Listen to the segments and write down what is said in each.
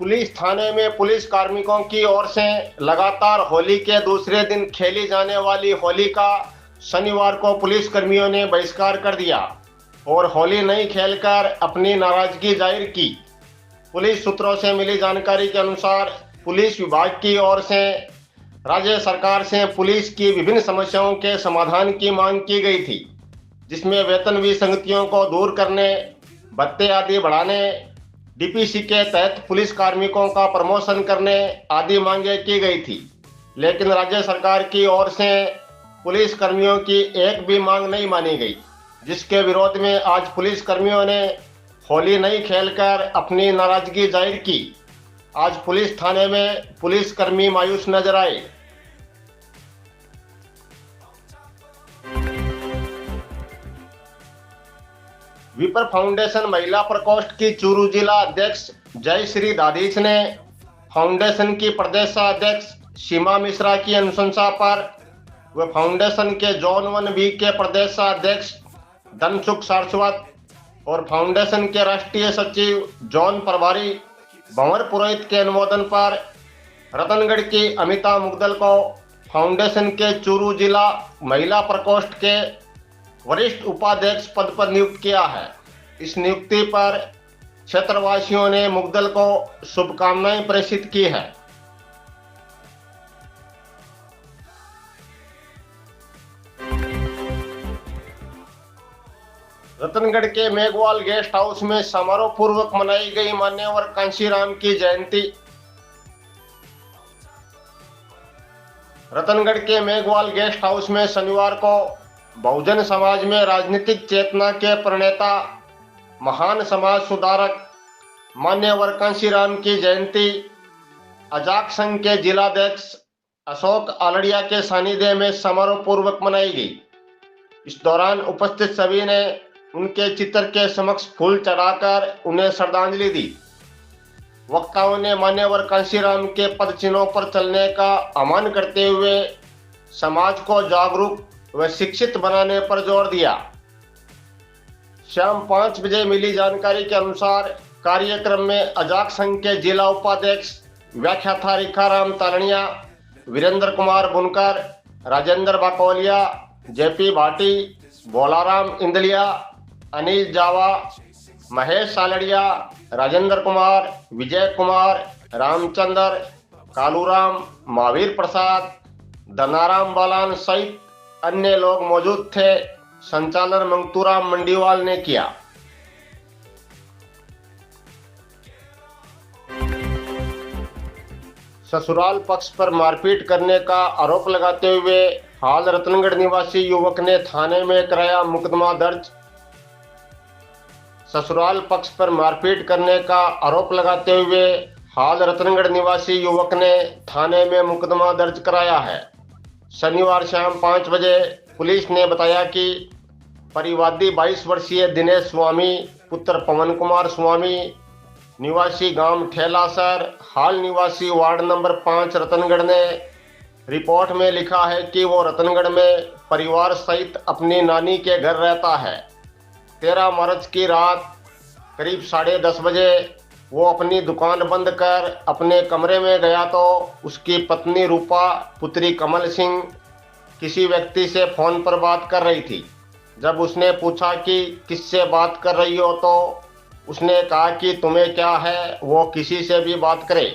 Police थाने में police कार्मिकों की ओर से लगातार होली के दूसरे दिन खेली जाने वाली होली का शनिवार को पुलिस कर्मियों ने बहिष्कार कर दिया और होली नहीं खेलकर अपनी नाराजगी जाहिर की। पुलिस सूत्रों से मिली जानकारी के अनुसार पुलिस विभाग की ओर से राज्य सरकार से पुलिस की विभिन्न समस्याओं के समाधान की मांग की गई थी, जिसमें वेतन विसंगतियों को दूर करने, भत्ते आदि बढ़ाने, डीपीसी के तहत पुलिस कार्मिकों का प्रमोशन करने आदि मांगे की गई थी। लेकिन राज्य सरकार की ओर से पुलिस कर्मियों की एक भी मांग नहीं मानी गई, जिसके विरोध में आज पुलिस कर्मियों ने होली नहीं खेलकर अपनी नाराजगी जाहिर की। आज पुलिस थाने में पुलिस कर्मी मायूस नजर आए। विपर फाउंडेशन महिला प्रकोष्ठ की चूरू जिला अध्यक्ष जयश्री दाधीच ने फाउंडेशन की प्रदेशाध्यक्ष सीमा मिश्रा की अनुशंसा पर व फाउंडेशन के जोन 1B के प्रदेशाध्यक्ष धनसुख सारस्वत और फाउंडेशन के राष्ट्रीय सचिव जोन प्रभारी भंवर पुरोहित के अनुमोदन पर रतनगढ़ की अमिता मुगदल को फाउंडेशन के चूरू जिला महिला प्रकोष्ठ के वरिष्ठ उपाध्यक्ष पद पर नियुक्त किया है। इस नियुक्ति पर क्षेत्रवासियों ने मुगदल को शुभकामनाएं प्रेषित की है। रतनगढ़ के मेघवाल गेस्ट हाउस में समारोह पूर्वक मनाई गई मान्यवर कांशीराम की जयंती। रतनगढ़ के मेघवाल गेस्ट हाउस में शनिवार को बहुजन समाज में राजनीतिक चेतना के प्रणेता, महान समाज सुधारक मान्यवर कांशीराम की जयंती अजाक संघ के जिलाध्यक्ष अशोक आलड़िया के सानिध्य में समारोह पूर्वक मनाई गई। इस दौरान उपस्थित सभी ने उनके चित्र के समक्ष फूल चढ़ाकर उन्हें श्रद्धांजलि दी। वक्ताओं ने मान्यवर कांशीराम के पद चिन्हों पर चलने का आह्वान करते हुए समाज को जागरूक व शिक्षित बनाने पर जोर दिया। शाम 5 बजे मिली जानकारी के अनुसार कार्यक्रम में अजाक संघ के जिला उपाध्यक्ष व्याख्याता रेखाराम तालनिया, वीरेंद्र कुमार बुनकर, राजेंद्र बाकोलिया, जेपी भाटी, बोलाराम इंदलिया, अनिल जावा, महेश सालड़िया, राजेंद्र कुमार, विजय कुमार, रामचंद्र, कालूराम, महावीर प्रसाद, धनाराम बालान सहित अन्य लोग मौजूद थे। संचालन मंगतूराम मंडीवाल ने किया। ससुराल पक्ष पर मारपीट करने का आरोप लगाते हुए हाल रतनगढ़ निवासी युवक ने थाने में कराया मुकदमा दर्ज। ससुराल पक्ष पर मारपीट करने का आरोप लगाते हुए हाल रतनगढ़ निवासी युवक ने थाने में मुकदमा दर्ज कराया है। शनिवार शाम 5 बजे पुलिस ने बताया कि परिवादी 22 वर्षीय दिनेश स्वामी पुत्र पवन कुमार स्वामी निवासी गांव ठेलासर हाल निवासी वार्ड नंबर 5 रतनगढ़ ने रिपोर्ट में लिखा है कि वो रतनगढ़ में परिवार सहित अपनी नानी के घर रहता है। 13 मार्च की रात करीब 10:30 बजे वो अपनी दुकान बंद कर अपने कमरे में गया तो उसकी पत्नी रूपा पुत्री कमल सिंह किसी व्यक्ति से फोन पर बात कर रही थी। जब उसने पूछा कि किससे बात कर रही हो तो उसने कहा कि तुम्हें क्या है, वो किसी से भी बात करे।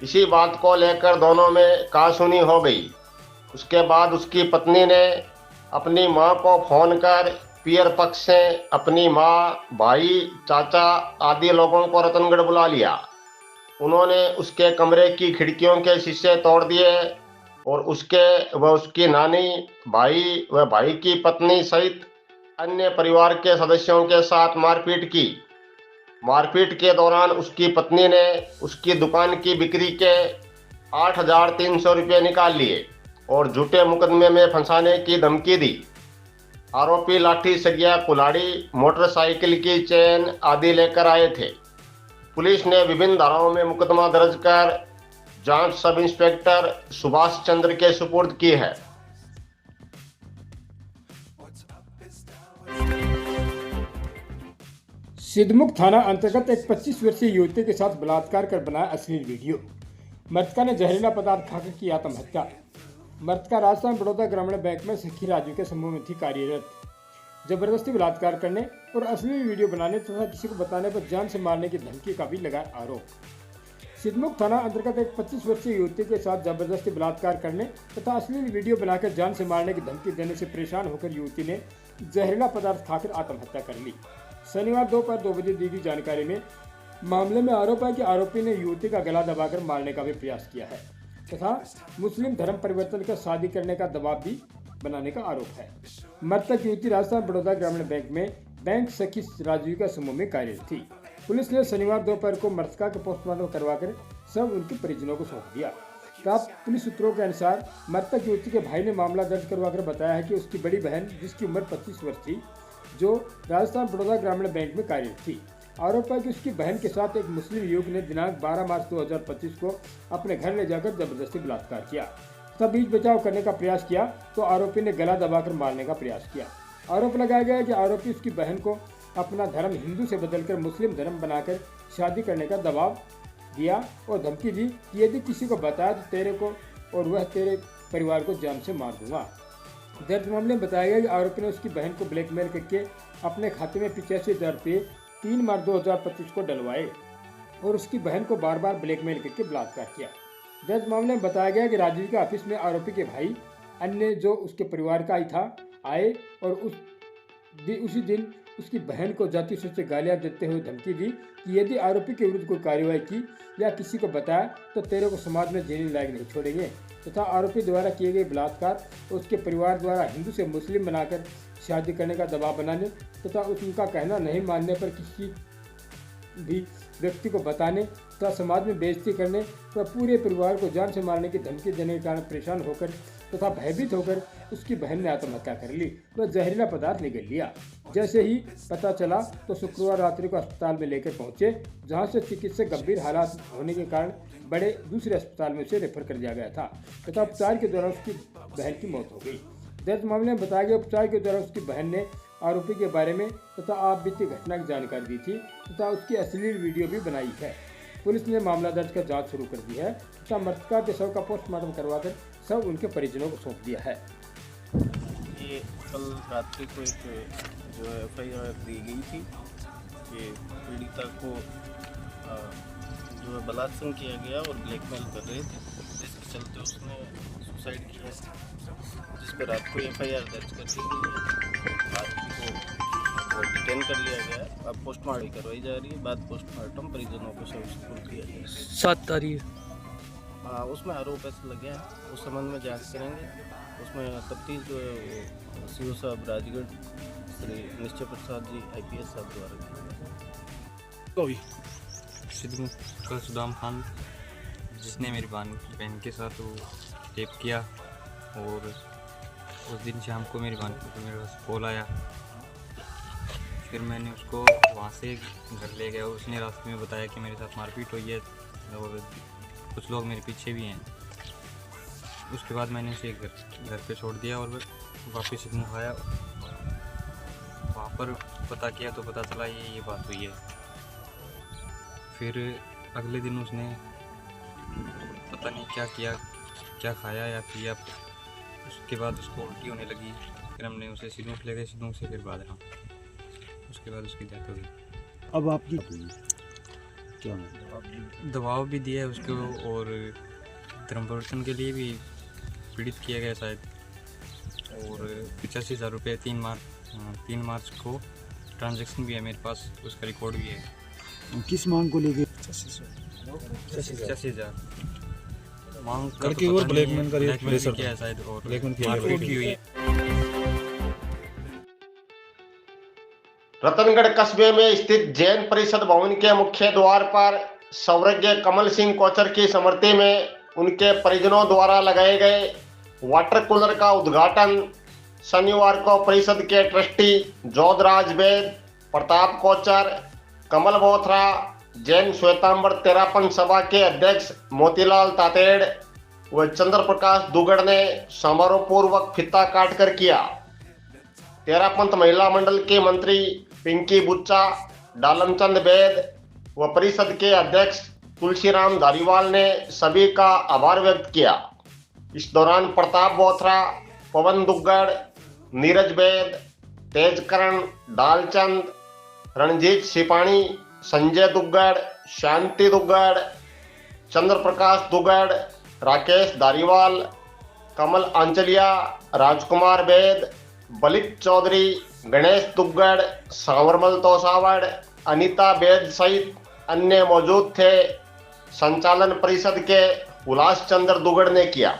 इसी बात को लेकर दोनों में कहासुनी हो गई। उसके बाद उसकी पत्नी ने अपनी मां को फोन कर पियर पक्ष से अपनी मां, भाई, चाचा आदि लोगों को रतनगढ़ बुला लिया। उन्होंने उसके कमरे की खिड़कियों के शीशे तोड़ दिए और उसकी नानी, भाई व भाई की पत्नी सहित अन्य परिवार के सदस्यों के साथ मारपीट की। मारपीट के दौरान उसकी पत्नी ने उसकी दुकान की बिक्री के 8,300 रुपये निकाल लिए और झूठे मुकदमे में फंसाने की धमकी दी। आरोपी लाठी, सगिया, कुल्हाड़ी, मोटरसाइकिल की चेन आदि लेकर आए थे। पुलिस ने विभिन्न धाराओं में मुकदमा दर्ज कर जांच सब इंस्पेक्टर सुभाष चंद्र के सुपुर्द की है। सिद्धमुख थाना अंतर्गत एक 25 वर्षीय युवती के साथ बलात्कार कर बनाया अश्लील वीडियो। मृतका ने जहरीला पदार्थ खाकर की आत्महत्या। मृतका राजस्थान बड़ौदा ग्रामीण बैंक में सखी राजू के समूह में थी कार्यरत। जबरदस्ती बलात्कार करने और अश्लील वीडियो बनाने तथा किसी को बताने पर जान से मारने की धमकी का भी लगाया आरोप। सिद्धमुख थाना अंतर्गत एक 25 वर्षीय युवती के साथ जबरदस्ती बलात्कार करने तथा अश्लील वीडियो बनाकर जान से मारने की धमकी देने से परेशान होकर युवती ने जहरीला पदार्थ खाकर आत्महत्या कर ली। शनिवार दोपहर 2 बजे दी गई जानकारी में मामले में आरोप है कि आरोपी ने युवती का गला दबाकर मारने का भी प्रयास किया है तथा मुस्लिम धर्म परिवर्तन कर शादी करने का दबाव भी बनाने का आरोप है। मृतक युवती राजस्थान बड़ौदा ग्रामीण बैंक में बैंक सखी राजू का समूह में कार्यरत थी। पुलिस ने शनिवार दोपहर को मृतका का पोस्टमार्टम करवाकर सब उनके परिजनों को सौंप दिया। प्राप्त पुलिस सूत्रों के अनुसार मृतक युवती के भाई ने मामला दर्ज करवाकर बताया है कि उसकी बड़ी बहन, जिसकी उम्र 25 वर्ष थी, जो राजस्थान बड़ौदा ग्रामीण बैंक में कार्यरत थी, आरोप है कि उसकी बहन के साथ एक मुस्लिम युवक ने दिनांक 12 मार्च 2025 को अपने घर ले जाकर जबरदस्ती बलात्कार किया तब बीच बचाव करने का प्रयास किया तो आरोपी ने गला दबाकर मारने का प्रयास किया। आरोप लगाया गया है कि आरोपी उसकी बहन को अपना धर्म हिंदू से बदलकर मुस्लिम धर्म बनाकर शादी करने का दबाव दिया और धमकी दी कि यदि किसी को बताया तो तेरे को और वह तेरे परिवार को जान से मार दूंगा। दर्ज मामले में बताया गया कि आरोपी ने उसकी बहन को ब्लैकमेल करके अपने खाते में 85,000 रुपये 3 मार्च 2025 को डलवाए और उसकी बहन को बार बार ब्लैकमेल करके बलात्कार किया। दर्ज मामले में बताया गया कि राजीव के ऑफिस में आरोपी के भाई अन्य जो उसके परिवार का ही था आए और उसी दिन उसकी बहन को जाति सूच से गालियां देते हुए धमकी दी कि यदि आरोपी के विरुद्ध कोई कार्रवाई की या किसी को बताया तो तेरे को समाज में जीने लायक नहीं छोड़ेंगे तथा आरोपी द्वारा किए गए बलात्कार और उसके परिवार द्वारा हिंदू से मुस्लिम बनाकर शादी करने का दबाव बनाने तथा उनका कहना नहीं मानने पर किसी भी व्यक्ति को बताने तथा समाज में बेइज्जती करने तथा पूरे परिवार को जान से मारने की धमकी देने के कारण परेशान होकर तथा भयभीत होकर उसकी बहन ने आत्महत्या कर ली। वह जहरीला पदार्थ निगल लिया। जैसे ही पता चला तो शुक्रवार रात्रि को अस्पताल में लेकर पहुंचे, जहां से चिकित्सक गंभीर हालात होने के कारण बड़े दूसरे अस्पताल में उसे रेफर कर दिया गया था तथा उपचार के दौरान उसकी बहन की मौत हो गई। दर्ज मामले में बताया गया उपचार के दौरान उसकी बहन ने आरोपी के बारे में तथा आप बीती घटना की जानकारी दी थी तथा उसकी अश्लील वीडियो भी बनाई है। पुलिस ने मामला दर्ज कर जांच शुरू कर दी है तथा मृतका के शव का पोस्टमार्टम करवाकर सब उनके परिजनों को सौंप दिया है। ये कल रात्रि को एक जो FIR दी गई थी कि पीड़िता को जो है बलात्कार किया गया और ब्लैकमेल कर रहे थे, इसके चलते उसने सुसाइड किया, जिस पर रात को FIR दर्ज कर दी गई है। आरोपी को डिटेन कर लिया गया है। अब पोस्टमार्टम करवाई जा रही है, बाद पोस्टमार्टम परिजनों को सब्सिट्यूट किया जाएगा। 7 तारीख उसमें आरोप ऐसे लगे हैं, उस संबंध में जांच करेंगे। उसमें तफ्तीश जो है वो CO साहब राजगढ़ श्री निश्चय प्रसाद जी IPS साहब द्वारा सिद्धमुख का सुदाम खान, जिसने मेरी बहन के साथ वो रेप किया और उस दिन शाम को मेरी बहन को मेरे पास कॉल आया। फिर मैंने उसको वहाँ से घर ले गया। उसने रास्ते में बताया कि मेरे साथ मारपीट हुई है और कुछ लोग मेरे पीछे भी हैं। उसके बाद मैंने उसे घर पे छोड़ दिया और वापस सिद्धमुख आया। वहाँ पर पता किया तो पता चला ये बात हुई है। फिर अगले दिन उसने पता नहीं क्या किया, क्या खाया या पिया। उसके बाद उसको उल्टी होने लगी। फिर हमने उसे सिद्धमुख ले गए, सिद्धमुख से फिर बाद उसके बाद उसकी डेथ हो गई। अब आपकी क्या दबाव भी दिया है उसको और धर्म परिवर्तन के लिए भी पीड़ित किया गया शायद, और 85,000 रुपये 3 मार्च को ट्रांजैक्शन भी है मेरे पास, उसका रिकॉर्ड भी है। किस मांग को लेके 85,000 मांग करके और ब्लैकमेल किया है शायद और मारपीट की हुई है। रतनगढ़ कस्बे में स्थित जैन परिषद भवन के मुख्य द्वार पर स्वर्गीय कमल सिंह कोचर की स्मृति में उनके परिजनों द्वारा लगाए गए वाटर कूलर का उद्घाटन शनिवार को परिषद के ट्रस्टी जोधराज वैद, प्रताप कोचर, कमल बोथरा, जैन श्वेतांबर तेरापन सभा के अध्यक्ष मोतीलाल तातेड़ व चंद्र प्रकाश दुगड़ ने समारोह पूर्वक फीता काटकर किया। तेरापंथ महिला मंडल के मंत्री पिंकी बुच्चा, डालमचंद बेद व परिषद के अध्यक्ष तुलसीराम धारीवाल ने सभी का आभार व्यक्त किया। इस दौरान प्रताप बोथरा, पवन दुग्गड़, नीरज बेद, तेजकरण, डालचंद, रणजीत सिपाणी, संजय दुग्गड़, शांति दुग्गड़, चंद्र प्रकाश दुग्गड़, राकेश धारीवाल, कमल आंचलिया, राजकुमार बेद, बलित चौधरी, गणेश दुग्गड़, सांवरमल तोसावड़, अनीता बेद सहित अन्य मौजूद थे। संचालन परिषद के उल्लास चंद्र दुग्गड़ ने किया।